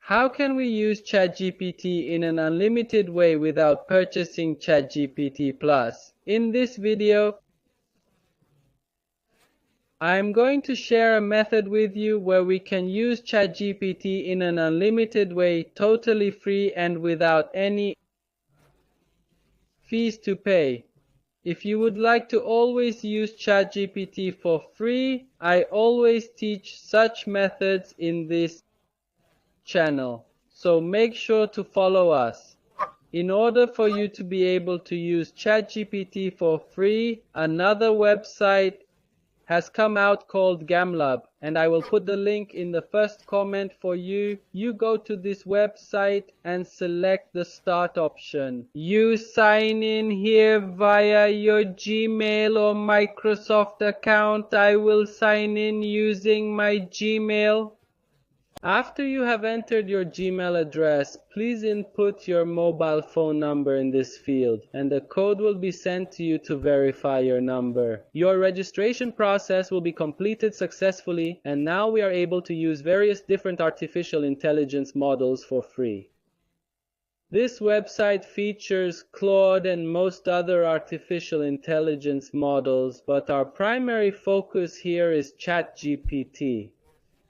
How can we use ChatGPT in an unlimited way without purchasing ChatGPT Plus? In this video, I'm going to share a method with you where we can use ChatGPT in an unlimited way, totally free and without any fees to pay. If you would like to always use ChatGPT for free, I always teach such methods in this channel. So make sure to follow us. In order for you to be able to use ChatGPT for free, another website has come out called Gumloop, and I will put the link in the first comment for you. You go to this website and select the start option. You sign in here via your Gmail or Microsoft account. I will sign in using my Gmail. After you have entered your Gmail address, please input your mobile phone number in this field, and a code will be sent to you to verify your number. Your registration process will be completed successfully, and now we are able to use various different artificial intelligence models for free. This website features Claude and most other artificial intelligence models, but our primary focus here is ChatGPT.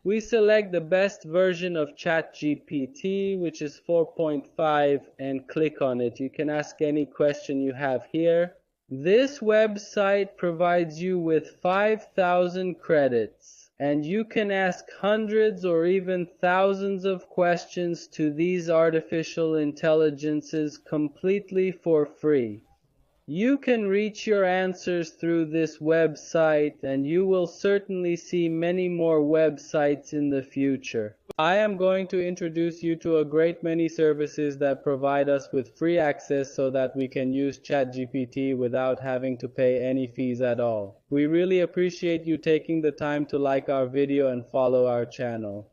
We select the best version of ChatGPT, which is 4.5, and click on it. You can ask any question you have here. This website provides you with 5,000 credits, and you can ask hundreds or even thousands of questions to these artificial intelligences completely for free. You can reach your answers through this website, and you will certainly see many more websites in the future. I am going to introduce you to a great many services that provide us with free access so that we can use ChatGPT without having to pay any fees at all. We really appreciate you taking the time to like our video and follow our channel.